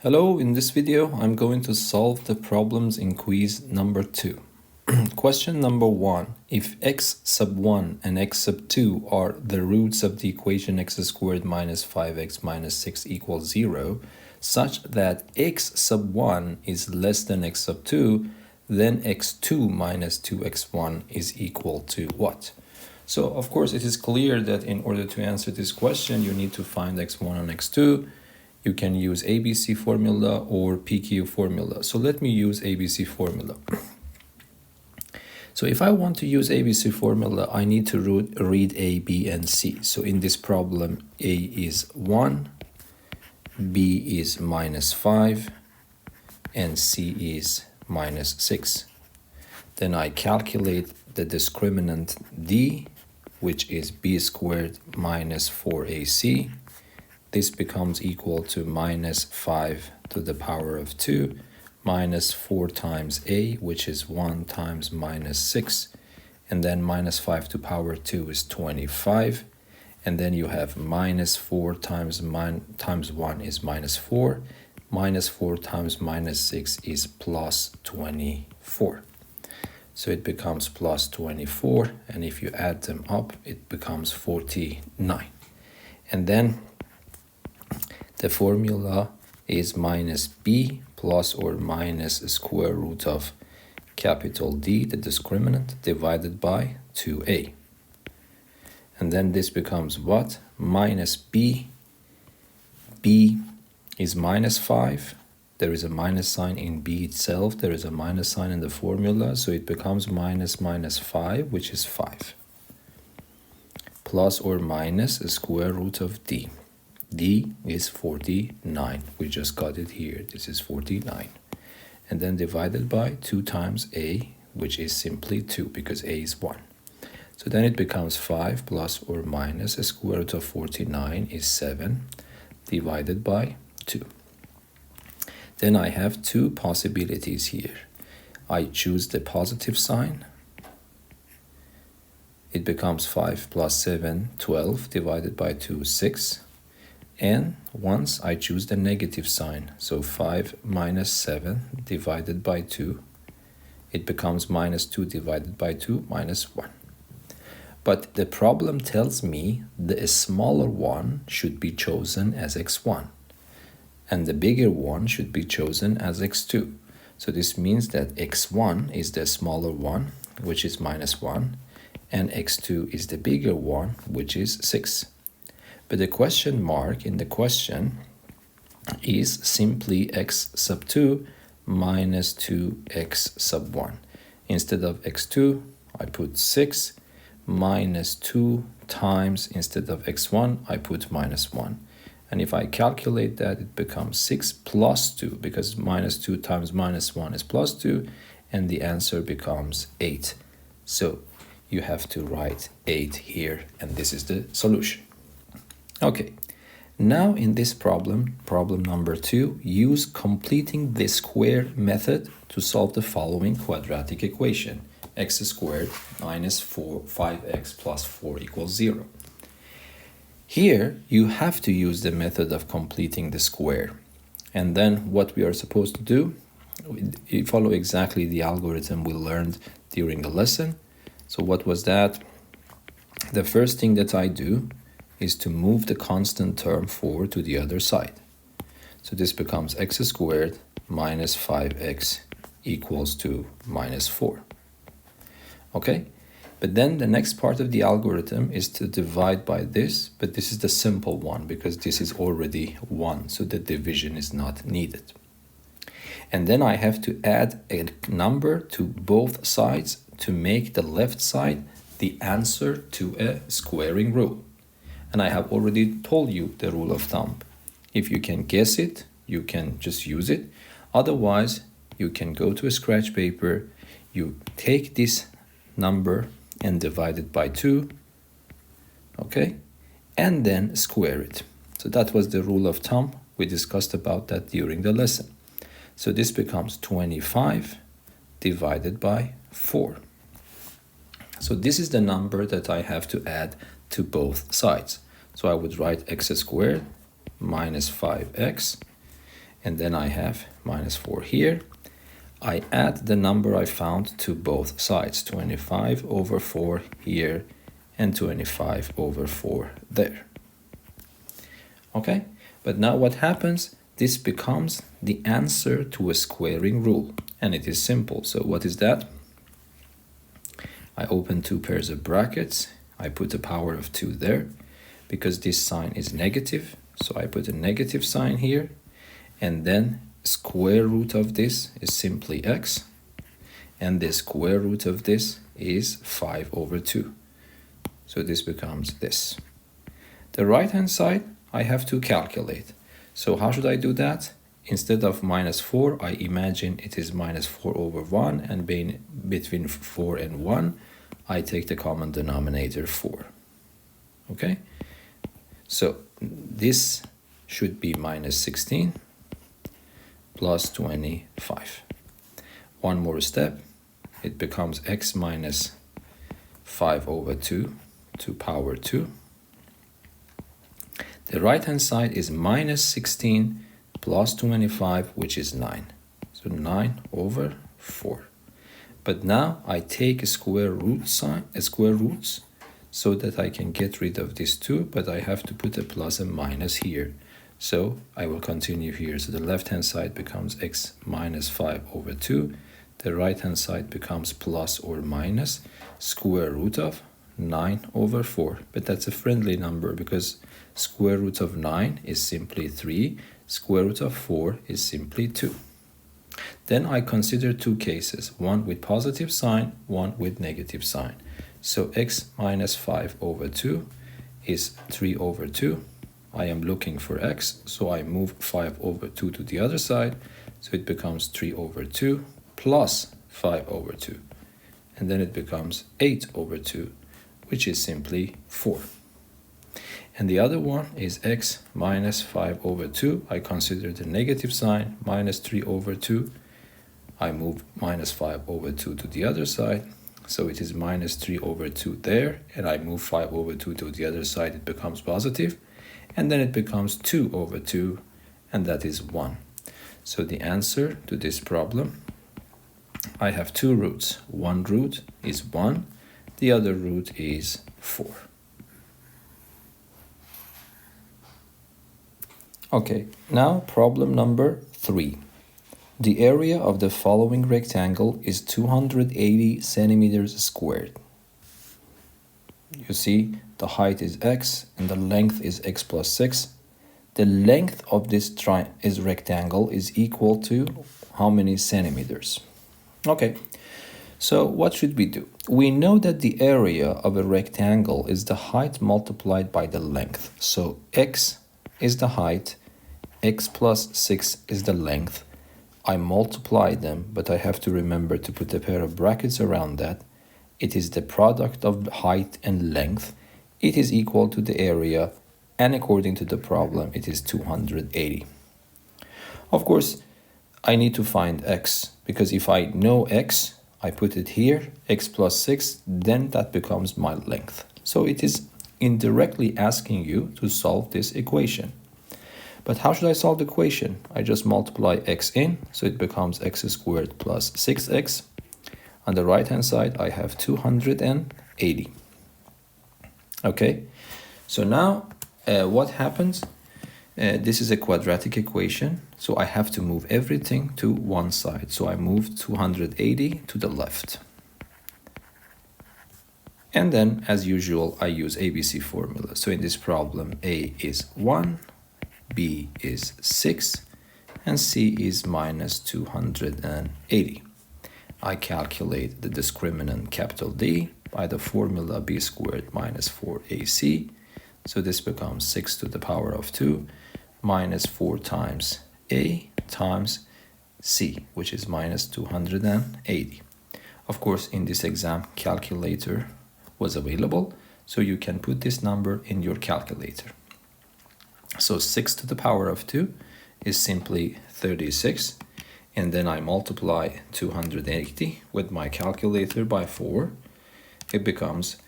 Hello, in this video I'm going to solve the problems in quiz number 2. Question number 1. If x sub 1 and x sub 2 are the roots of the equation x squared minus 5x minus 6 equals 0, such that x sub 1 is less than x sub 2, then x2 minus 2x1 is equal to what? So of course it is clear that in order to answer this question you need to find x1 and x2. You can use ABC formula or PQ formula. So let me use ABC formula. So if I want to use ABC formula, I need to read A, B, and C. So in this problem, A is 1, B is minus 5, and C is minus 6. Then I calculate the discriminant D, which is B squared minus 4AC. This becomes equal to minus 5 to the power of 2 minus 4 times a, which is 1 times minus 6. And then minus 5 to power 2 is 25. And then you have minus 4 times 1 is minus 4. Minus 4 times minus 6 is plus 24. So it becomes plus 24. And if you add them up, it becomes 49. And then the formula is minus b plus or minus square root of capital D, the discriminant, divided by 2a. And then this becomes what? Minus b. B is minus 5. There is a minus sign in b itself. There is a minus sign in the formula. So it becomes minus 5, which is 5. Plus or minus square root of d. D is 49. We just got it here. This is 49. And then divided by 2 times a, which is simply 2 because a is 1. So then it becomes 5 plus or minus a square root of 49 is 7 divided by 2. Then I have two possibilities here. I choose the positive sign. It becomes 5 plus 7, 12 divided by 2, 6. And once I choose the negative sign, so 5 minus 7 divided by 2, it becomes minus 2 divided by 2 minus 1. But the problem tells me the smaller one should be chosen as x1, and the bigger one should be chosen as x2. So this means that x1 is the smaller one, which is minus 1, and x2 is the bigger one, which is 6. But the question mark in the question is simply x sub 2 minus 2x sub 1. Instead of x2, I put 6 minus 2 times, instead of x1, I put minus 1. And if I calculate that, it becomes 6 plus 2, because minus 2 times minus 1 is plus 2, and the answer becomes 8. So you have to write 8 here, and this is the solution. Okay, now in this problem number 2, use completing the square method to solve the following quadratic equation. X squared minus 5x plus 4 equals 0. Here, you have to use the method of completing the square. And then what we are supposed to do, we follow exactly the algorithm we learned during the lesson. So what was that? The first thing that I do is to move the constant term 4 to the other side. So this becomes x squared minus 5x equals to minus 4. Okay? But then the next part of the algorithm is to divide by this, but this is the simple one because this is already 1, so the division is not needed. And then I have to add a number to both sides to make the left side the answer to a squaring rule. And I have already told you the rule of thumb. If you can guess it, you can just use it. Otherwise, you can go to a scratch paper, you take this number and divide it by 2, okay? And then square it. So that was the rule of thumb. We discussed about that during the lesson. So this becomes 25 divided by 4. So this is the number that I have to add to both sides. So I would write x squared minus 5x and then I have minus 4 here. I add the number I found to both sides, 25 over 4 here and 25 over 4 there. Okay, but now what happens? This becomes the answer to a squaring rule, and it is simple. So what is that? I open two pairs of brackets. I put a power of 2 there because this sign is negative. So I put a negative sign here, and then square root of this is simply x, and the square root of this is 5 over 2. So this becomes this. The right hand side I have to calculate. So how should I do that? Instead of minus 4, I imagine it is minus 4 over 1, and between 4 and 1, I take the common denominator 4. Okay? So this should be minus 16 plus 25. One more step, it becomes x minus 5 over 2 to power 2. The right hand side is minus 16 plus 25, which is 9. So 9 over 4. But now I take a square root sign, square roots, so that I can get rid of this 2, but I have to put a plus and minus here. So I will continue here. So the left hand side becomes x minus 5 over 2. The right hand side becomes plus or minus square root of 9 over 4. But that's a friendly number because square root of 9 is simply 3. Square root of 4 is simply 2. Then I consider two cases, one with positive sign, one with negative sign. So x minus 5 over 2 is 3 over 2. I am looking for x, so I move 5 over 2 to the other side. So it becomes 3 over 2 plus 5 over 2. And then it becomes 8 over 2, which is simply 4. And the other one is x minus 5 over 2. I consider the negative sign, minus 3 over 2. I move minus 5 over 2 to the other side. So it is minus 3 over 2 there. And I move 5 over 2 to the other side. It becomes positive. And then it becomes 2 over 2. And that is 1. So the answer to this problem, I have two roots. One root is 1. The other root is 4. Okay, now problem number 3. The area of the following rectangle is 280 centimeters squared. You see, the height is x and the length is x plus 6. The length of this rectangle is equal to how many centimeters? Okay, so what should we do? We know that the area of a rectangle is the height multiplied by the length. So x is the height, x plus 6 is the length. I multiply them, but I have to remember to put a pair of brackets around that. It is the product of height and length. It is equal to the area, and according to the problem, it is 280. Of course, I need to find x, because if I know x, I put it here, x plus 6, then that becomes my length. So it is indirectly asking you to solve this equation. But how should I solve the equation? I just multiply x in, so it becomes x squared plus 6x. On the right hand side, I have 280. Okay, so now what happens? This is a quadratic equation, so I have to move everything to one side. So I move 280 to the left. And then, as usual, I use ABC formula. So in this problem, A is 1, B is 6, and C is minus 280. I calculate the discriminant capital D by the formula B squared minus 4AC. So this becomes 6 to the power of 2 minus 4 times A times C, which is minus 280. Of course, in this exam, calculator was available, so you can put this number in your calculator. So 6 to the power of 2 is simply 36, and then I multiply 280 with my calculator by 4. It becomes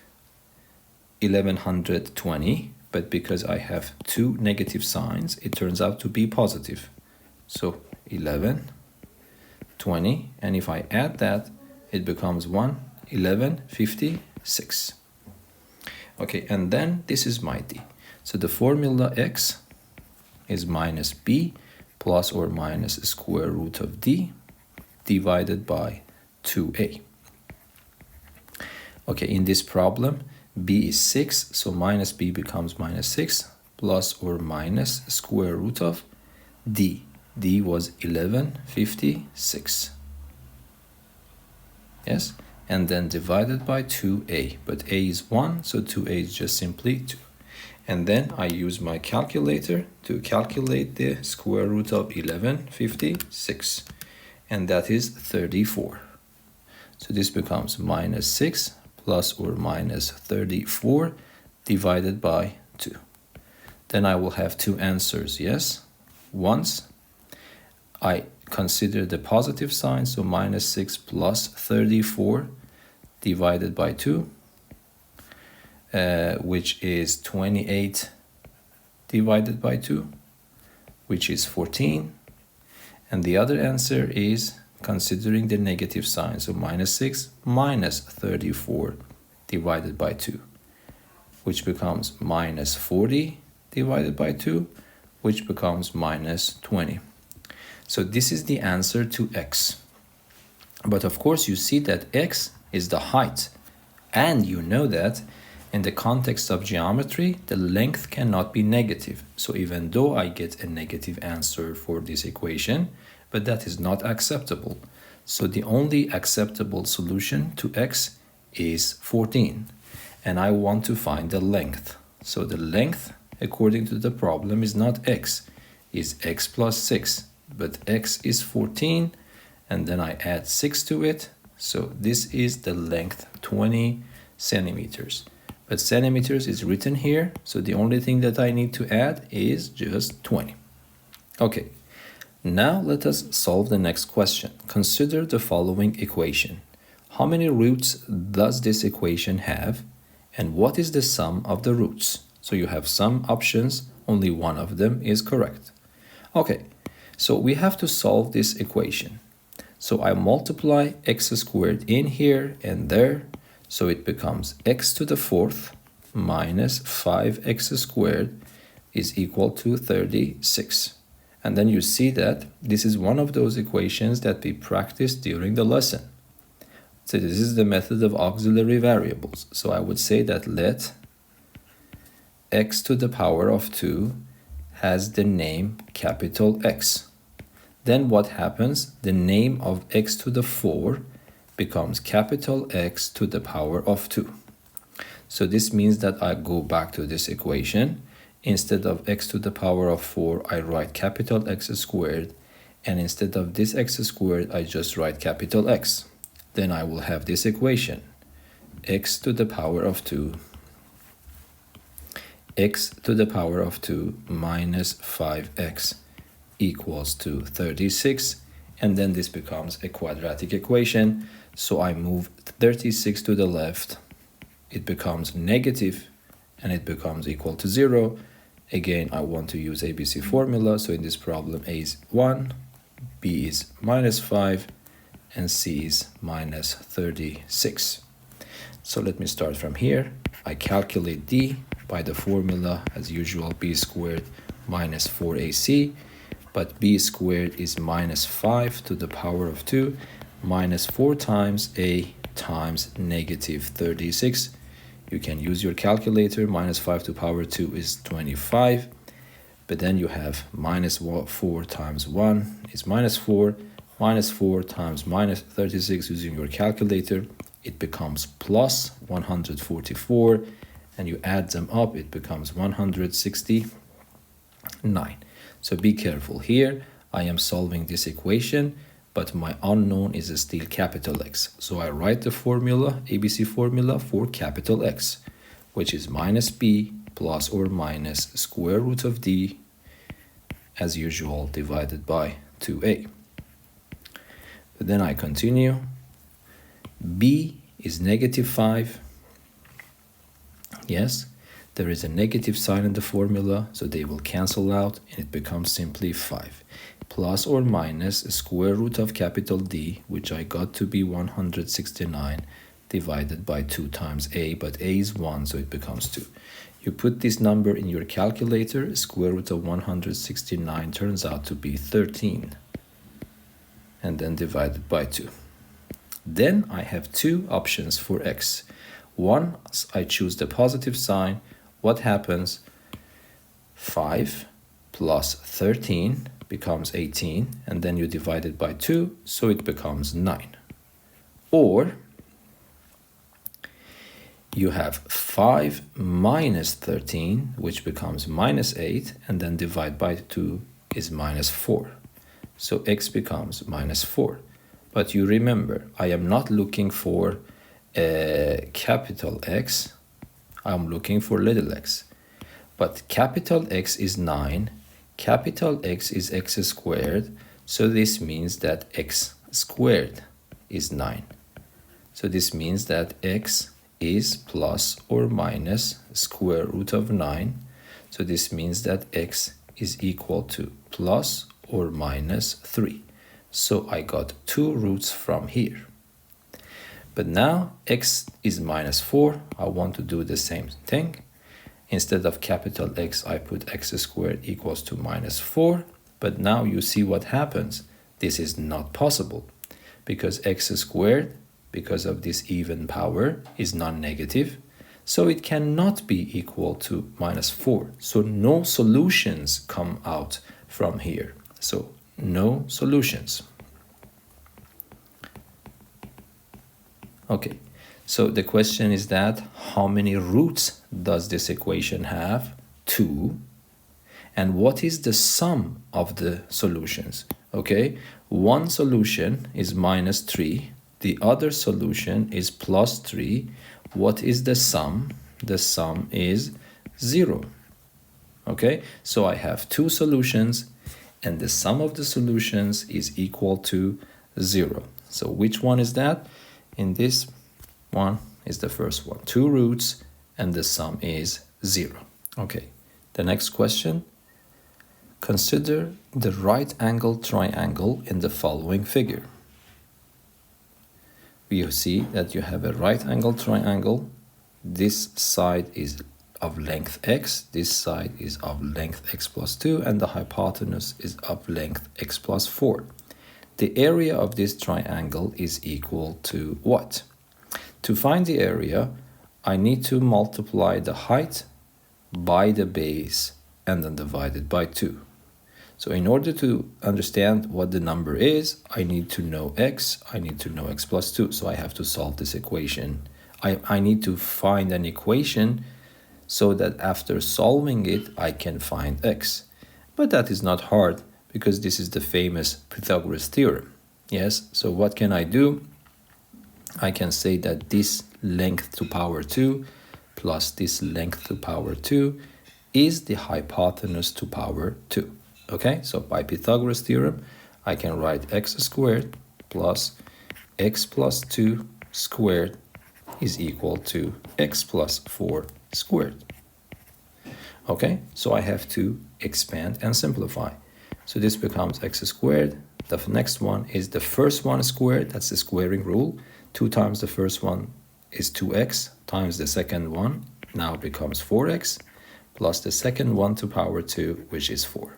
1120, but because I have two negative signs, it turns out to be positive. So 11, 20, and if I add that, it becomes 1, 11, 56. Okay, and then this is my d. So the formula x is minus b plus or minus square root of d divided by 2a. Okay, in this problem, b is 6, so minus b becomes minus 6 plus or minus square root of d. d was 1156. Yes, and then divided by 2a, but a is 1, so 2a is just simply 2. And then I use my calculator to calculate the square root of 1156, and that is 34. So this becomes minus 6 plus or minus 34 divided by 2. Then I will have two answers, yes? Once I consider the positive sign, so minus 6 plus 34 divided by 2, which is 28 divided by 2, which is 14. And the other answer is considering the negative sign, so minus 6 minus 34 divided by 2, which becomes minus 40 divided by 2, which becomes minus 20. So this is the answer to x. But of course you see that x is the height, and you know that in the context of geometry, the length cannot be negative. So even though I get a negative answer for this equation, but that is not acceptable. So the only acceptable solution to x is 14. And I want to find the length. So the length, according to the problem, is not x, is x plus 6. But x is 14, and then I add 6 to it. So this is the length, 20 centimeters. But centimeters is written here, so the only thing that I need to add is just 20. Okay, now let us solve the next question. Consider the following equation. How many roots does this equation have, and what is the sum of the roots? So you have some options, only one of them is correct. Okay, so we have to solve this equation. So I multiply x squared in here and there, so it becomes x to the fourth minus 5x squared is equal to 36. And then you see that this is one of those equations that we practiced during the lesson. So this is the method of auxiliary variables. So I would say that let x to the power of 2 has the name capital X. Then what happens? The name of x to the 4 becomes capital X to the power of 2. So this means that I go back to this equation. Instead of x to the power of 4, I write capital X squared. And instead of this x squared, I just write capital X. Then I will have this equation. X to the power of 2. X to the power of 2 minus 5x equals to 36. And then this becomes a quadratic equation. So I move 36 to the left. It becomes negative, and it becomes equal to 0. Again, I want to use ABC formula. So in this problem, A is 1, B is minus 5, and C is minus 36. So let me start from here. I calculate D by the formula, as usual, B squared minus 4AC. But b squared is minus 5 to the power of 2 minus 4 times a times negative 36. You can use your calculator. Minus 5 to the power 2 is 25. But then you have minus 4 times 1 is minus 4. Minus 4 times minus 36 using your calculator, it becomes plus 144. And you add them up, it becomes 169. So be careful here. I am solving this equation, but my unknown is still capital X. So I write the formula, ABC formula for capital X, which is minus b plus or minus square root of d, as usual, divided by 2a. But then I continue. B is negative 5. Yes. There is a negative sign in the formula, so they will cancel out, and it becomes simply 5. plus or minus square root of capital D, which I got to be 169, divided by 2 times a, but a is 1, so it becomes 2. You put this number in your calculator, square root of 169 turns out to be 13, and then divided by 2. Then I have two options for x. Once I choose the positive sign, what happens? 5 plus 13 becomes 18, and then you divide it by 2, so it becomes 9. Or you have 5 minus 13, which becomes minus 8, and then divide by 2 is minus 4. So x becomes minus 4. But you remember, I am not looking for a capital X, I'm looking for little x. But capital X is 9, capital X is x squared, so this means that x squared is 9. So this means that x is plus or minus square root of 9. So this means that x is equal to plus or minus 3. So I got 2 roots from here. But now x is minus 4. I want to do the same thing. Instead of capital X, I put x squared equals to minus 4. But now you see what happens. This is not possible because x squared, because of this even power, is non-negative. So it cannot be equal to minus 4. So no solutions come out from here. So no solutions. Okay, so the question is that how many roots does this equation have? 2. And what is the sum of the solutions? Okay, one solution is minus 3. The other solution is plus 3. What is the sum? The sum is 0. Okay, so I have 2 solutions and the sum of the solutions is equal to 0. So which one is that? In this one is the first one. 2 roots and the sum is 0. Okay, the next question. Consider the right angle triangle in the following figure. You see that you have a right angle triangle. This side is of length x, this side is of length x plus 2, and the hypotenuse is of length x plus 4. The area of this triangle is equal to what? To find the area, I need to multiply the height by the base and then divide it by 2. So in order to understand what the number is, I need to know x, I need to know x plus 2. So I have to solve this equation. I need to find an equation so that after solving it, I can find x. But that is not hard because this is the famous Pythagoras theorem. Yes, so what can I do? I can say that this length to power 2 plus this length to power 2 is the hypotenuse to power 2. Okay, so by Pythagoras theorem, I can write x squared plus x plus 2 squared is equal to x plus 4 squared. Okay, so I have to expand and simplify. So this becomes x squared. The next one is the first one squared, that's the squaring rule. 2 times the first one is 2x times the second one, now becomes 4x, plus the second one to power 2, which is 4.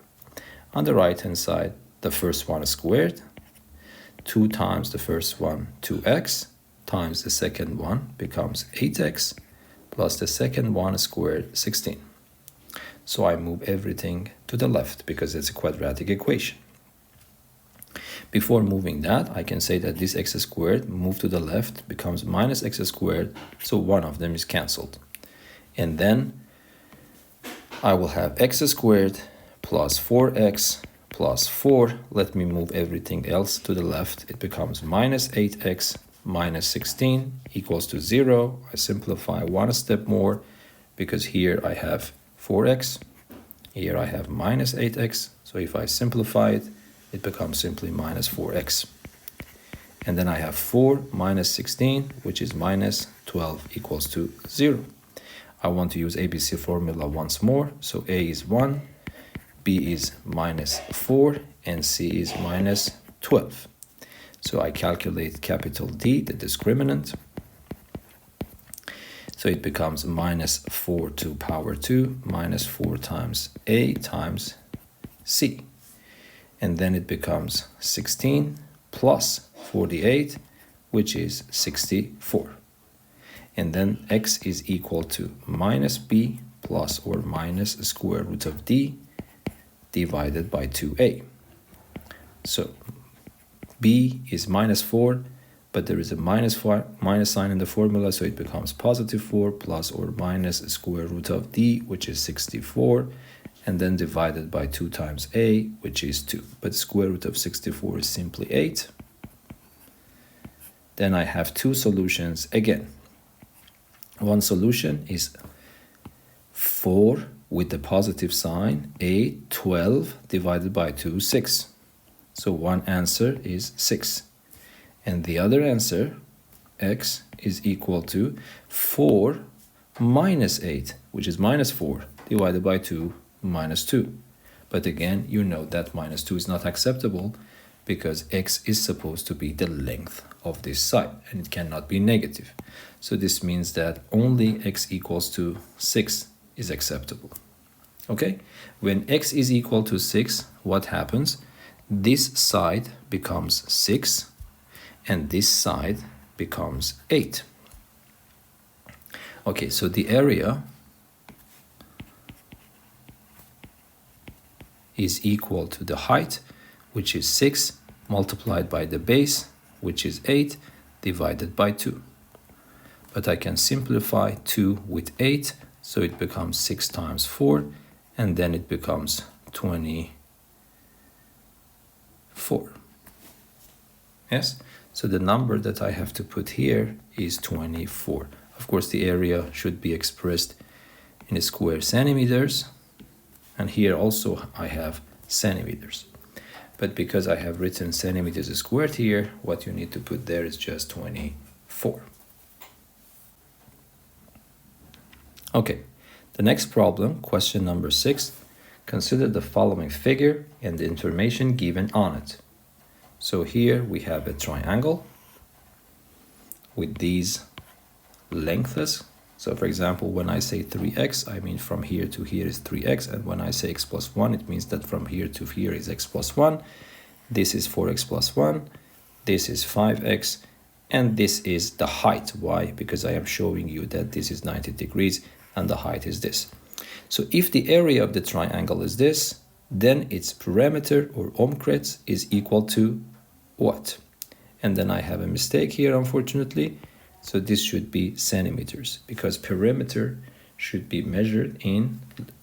On the right hand side, the first one is squared, 2 times the first one, 2x, times the second one becomes 8x, plus the second one squared, 16. So I move everything to the left because it's a quadratic equation. Before moving that, I can say that this x squared moved to the left becomes minus x squared, so one of them is cancelled. And then I will have x squared plus 4x plus 4. Let me move everything else to the left. It becomes minus 8x minus 16 equals to 0. I simplify one step more because here I have 4x. Here I have minus 8x. So if I simplify it, it becomes simply minus 4x. And then I have 4 minus 16, which is minus 12 equals to 0. I want to use ABC formula once more. So A is 1, B is minus 4 and C is minus 12. So I calculate capital D, the discriminant. So it becomes minus 4 to power 2 minus 4 times A times C. And then it becomes 16 plus 48, which is 64. And then x is equal to minus b plus or minus square root of d divided by 2a. So b is minus 4, but there is a minus sign in the formula, so it becomes positive 4 plus or minus square root of d, which is 64, and then divided by 2 times a, which is 2. But square root of 64 is simply 8. Then I have two solutions again. One solution is 4 with the positive sign, a 12 divided by 2, 6. So one answer is 6. And the other answer, x, is equal to 4 minus 8, which is minus 4, divided by 2, minus 2. But again, you know that minus 2 is not acceptable because x is supposed to be the length of this side, and it cannot be negative. So this means that only x equals to 6 is acceptable. Okay? When x is equal to 6, what happens? This side becomes 6, and this side becomes 8. Okay, so the area is equal to the height, which is 6, multiplied by the base, which is 8, divided by 2. But I can simplify 2 with 8, so it becomes 6 times 4, and then it becomes 24. Yes? So the number that I have to put here is 24. Of course, the area should be expressed in square centimeters, and here also I have centimeters. But because I have written centimeters squared here, what you need to put there is just 24. Okay, the next problem, question number 6. Consider the following figure and the information given on it. So here we have a triangle with these lengths. So for example, when I say 3x, I mean from here to here is 3x, and when I say x plus 1, it means that from here to here is x plus 1. This is 4x plus 1, this is 5x, and this is the height. Why? Because I am showing you that this is 90 degrees and the height is this. So if the area of the triangle is this, then its perimeter or omkrets is equal to what? And then I have a mistake here, unfortunately. So this should be centimeters, because perimeter should be measured in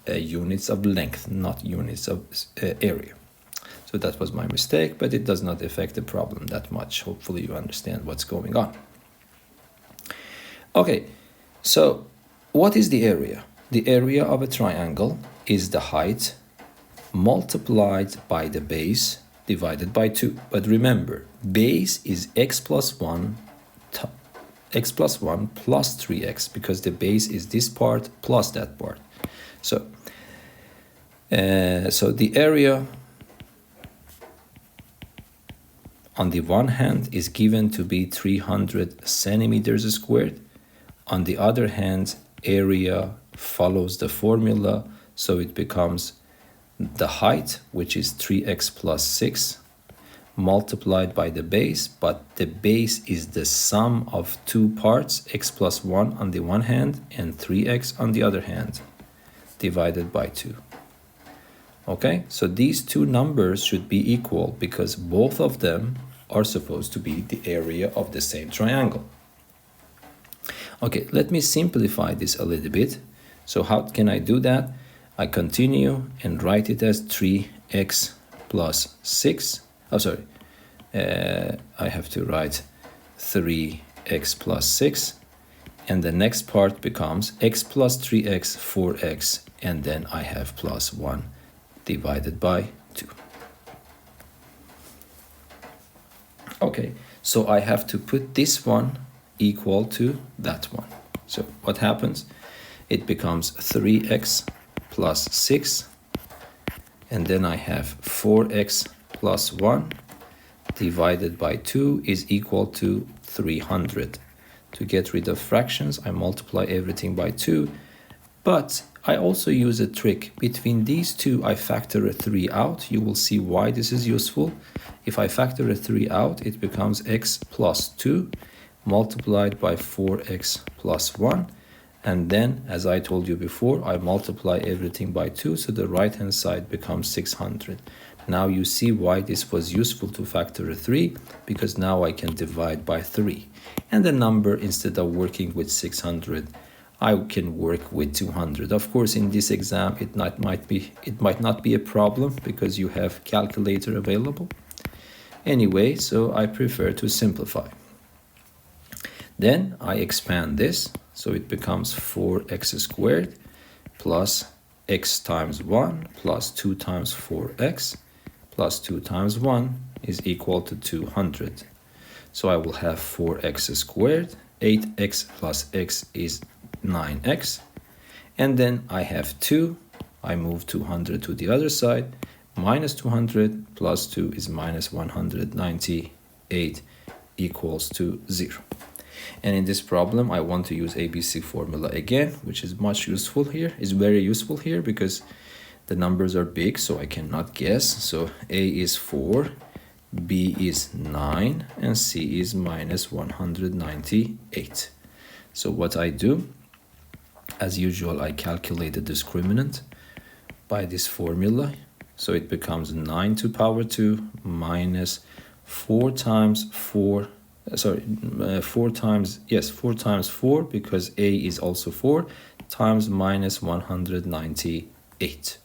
units of length, not units of area. So that was my mistake, but it does not affect the problem that much. Hopefully you understand what's going on. Okay, so what is the area? The area of a triangle is the height multiplied by the base divided by 2. But remember, base is x plus 1 plus 3x, because the base is this part plus that part. So the area on the one hand is given to be 300 centimeters squared. On the other hand, area follows the formula, so it becomes the height, which is 3x plus 6, multiplied by the base, but the base is the sum of two parts, x plus 1 on the one hand and 3x on the other hand, divided by 2. Okay, so these two numbers should be equal because both of them are supposed to be the area of the same triangle. Okay, let me simplify this a little bit. So how can I do that? I continue and write it as 3x plus 6. Oh, sorry. I have to write 3x plus 6. And the next part becomes x plus 3x, 4x. And then I have plus 1 divided by 2. Okay, so I have to put this one equal to that one. So what happens? It becomes 3x plus 6, And then I have 4x plus 1 divided by 2 is equal to 300. To get rid of fractions, I multiply everything by 2. But I also use a trick. Between these two, I factor a 3 out. You will see why this is useful. If I factor a 3 out, it becomes x plus 2 multiplied by 4x plus 1. And then, as I told you before, I multiply everything by 2, so the right-hand side becomes 600. Now you see why this was useful to factor a 3, because now I can divide by 3. And the number, instead of working with 600, I can work with 200. Of course, in this exam, it might not be a problem because you have calculator available. Anyway, so I prefer to simplify. Then I expand this, so it becomes 4x squared plus x times 1 plus 2 times 4x plus 2 times 1 is equal to 200. So I will have 4x squared, 8x plus x is 9x, and then I have 2, I move 200 to the other side, minus 200 plus 2 is minus 198 equals to 0. And in this problem, I want to use ABC formula again, which is much useful here. It's very useful here because the numbers are big, so I cannot guess. So A is 4, B is 9, and C is minus 198. So what I do, as usual, I calculate the discriminant by this formula. So it becomes 9 to power 2 minus 4 times 4 times 4 because A is also 4 times minus 198.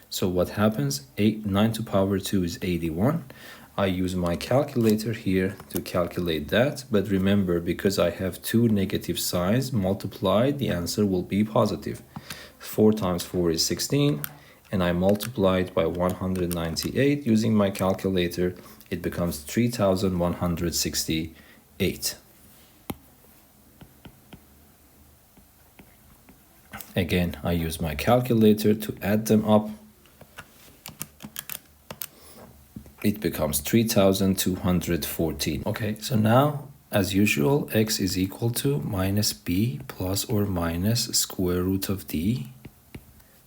So what happens? 9 to power 2 is 81. I use my calculator here to calculate that, but remember, because I have two negative signs multiplied, the answer will be positive. 4 times 4 is 16, and I multiply it by 198 using my calculator. It becomes 3,168. Again, I use my calculator to add them up. It becomes 3,214. Okay, so now, as usual, x is equal to minus b plus or minus square root of d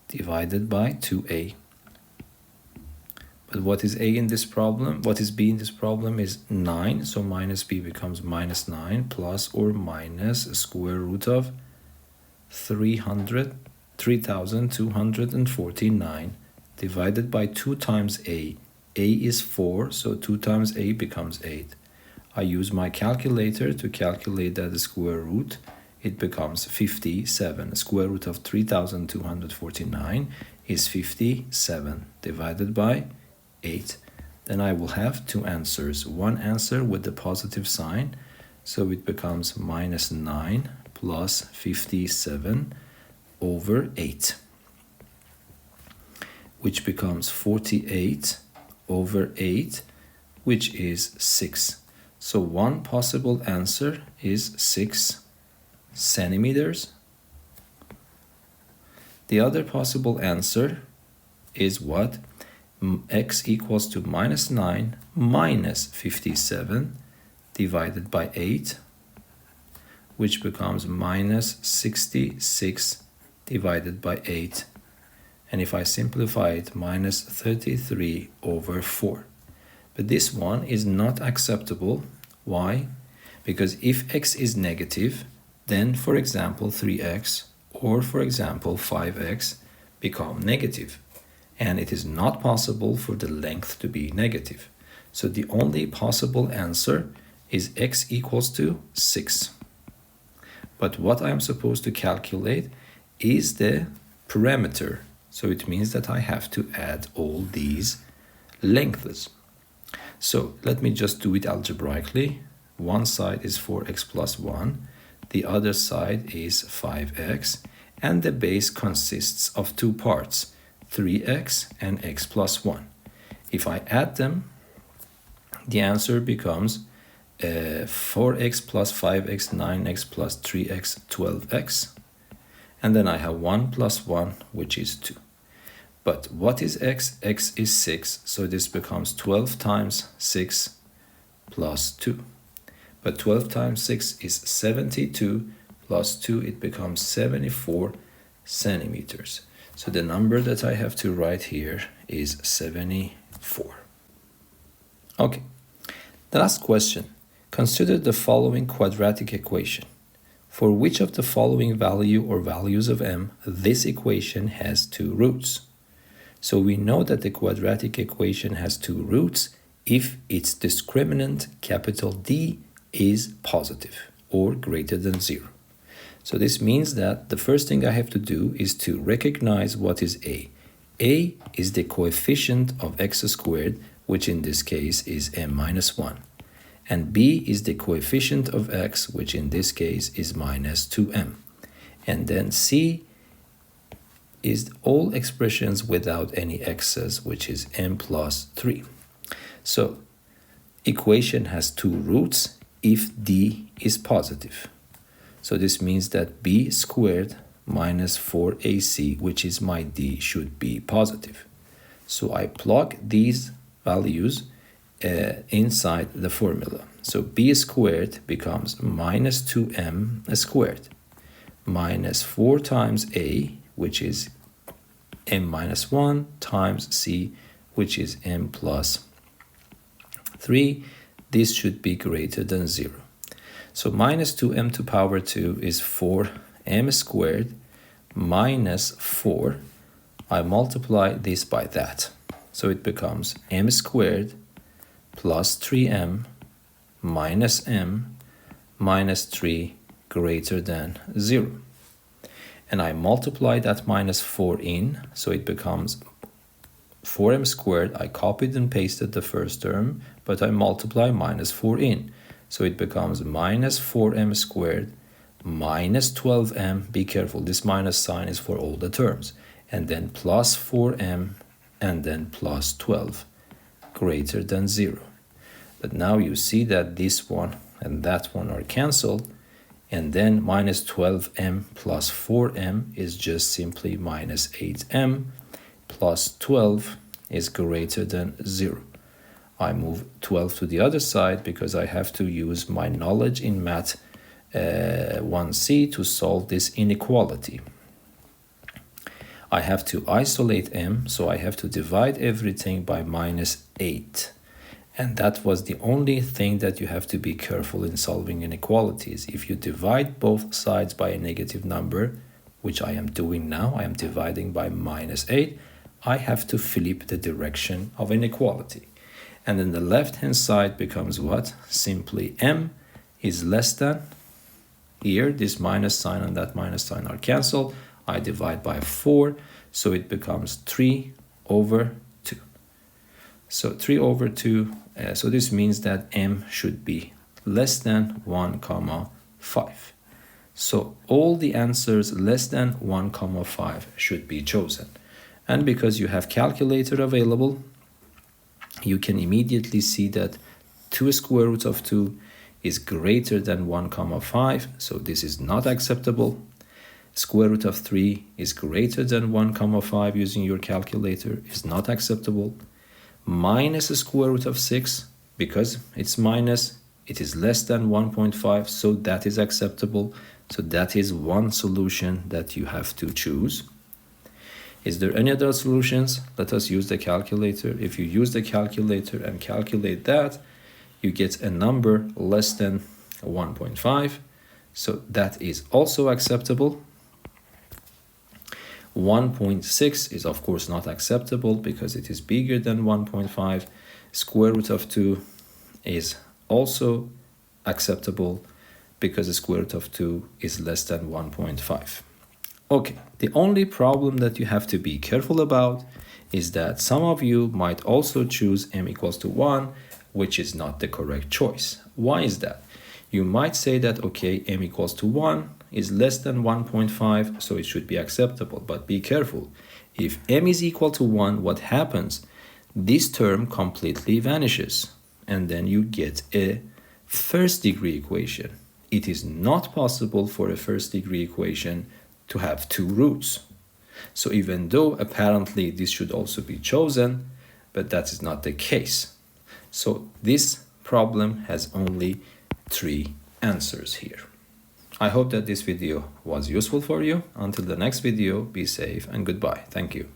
divided by 2a. But what is a in this problem? What is b in this problem is 9. So minus b becomes minus 9 plus or minus square root of 3,249 divided by 2 times a. A is 4, so 2 times a becomes 8. I use my calculator to calculate that square root. It becomes 57. Square root of 3,249 is 57 divided by 8. Then I will have two answers. One answer with the positive sign, so it becomes minus 9 plus 57 over 8, which becomes 48 over 8, which is 6. So one possible answer is 6 centimeters. The other possible answer is what? X equals to minus 9 minus 57 divided by 8, which becomes minus 66 divided by 8. And if I simplify it, minus 33 over 4. But this one is not acceptable. Why? Because if x is negative, then, for example, 3x or, for example, 5x become negative. And it is not possible for the length to be negative. So the only possible answer is x equals to 6. But what I am supposed to calculate is the parameter. So it means that I have to add all these lengths. So let me just do it algebraically. One side is 4x plus 1. The other side is 5x. And the base consists of two parts, 3x and x plus 1. If I add them, the answer becomes 4x plus 5x, 9x plus 3x, 12x. And then I have 1 plus 1, which is 2. But what is x? X is 6, so this becomes 12 times 6 plus 2. But 12 times 6 is 72, plus 2, it becomes 74 centimeters. So the number that I have to write here is 74. Okay, the last question. Consider the following quadratic equation. For which of the following value or values of m, this equation has two roots? So we know that the quadratic equation has two roots if its discriminant, capital D, is positive or greater than 0. So this means that the first thing I have to do is to recognize what is a. A is the coefficient of x squared, which in this case is m minus 1. And b is the coefficient of x, which in this case is minus 2m. And then c is all expressions without any x's, which is m plus 3. So equation has two roots if d is positive. So this means that b squared minus 4ac, which is my d, should be positive. So I plug these values inside the formula. So b squared becomes minus 2m squared minus 4 times a, which is m minus 1, times c, which is m plus 3. This should be greater than 0. So minus 2m to power 2 is 4m squared minus 4. I multiply this by that. So it becomes m squared plus 3m minus m minus 3 greater than 0. And I multiply that minus 4 in, so it becomes 4m squared. I copied and pasted the first term, but I multiply minus 4 in. So it becomes minus 4m squared minus 12m. Be careful, this minus sign is for all the terms. And then plus 4m and then plus 12 greater than 0. But now you see that this one and that one are cancelled. And then minus 12m plus 4m is just simply minus 8m plus 12 is greater than 0. I move 12 to the other side because I have to use my knowledge in math 1c to solve this inequality. I have to isolate m, so I have to divide everything by minus 8. And that was the only thing that you have to be careful in solving inequalities. If you divide both sides by a negative number, which I am doing now, I am dividing by minus 8, I have to flip the direction of inequality. And then the left-hand side becomes what? Simply m is less than, here this minus sign and that minus sign are cancelled. I divide by 4, so it becomes 3 over 2. So 3 over 2, so this means that m should be less than 1, 5. So all the answers less than 1, 5 should be chosen. And because you have calculator available, you can immediately see that 2 square root of 2 is greater than 1, 5. So this is not acceptable. Square root of 3 is greater than 1, 5 using your calculator is not acceptable. Minus the square root of 6, because it's minus, it is less than 1.5, so that is acceptable. So that is one solution that you have to choose. Is there any other solutions? Let us use the calculator. If you use the calculator and calculate that, you get a number less than 1.5. So that is also acceptable. 1.6 is of course not acceptable because it is bigger than 1.5. Square root of 2 is also acceptable because the square root of 2 is less than 1.5. Okay, the only problem that you have to be careful about is that some of you might also choose m equals to 1, which is not the correct choice. Why is that? You might say that, okay, m equals to 1 is less than 1.5, so it should be acceptable. But be careful. If m is equal to 1, what happens? This term completely vanishes, and then you get a first degree equation. It is not possible for a first degree equation to have two roots. So even though apparently this should also be chosen, but that is not the case. So this problem has only 3 answers here. I hope that this video was useful for you. Until the next video, be safe and goodbye. Thank you.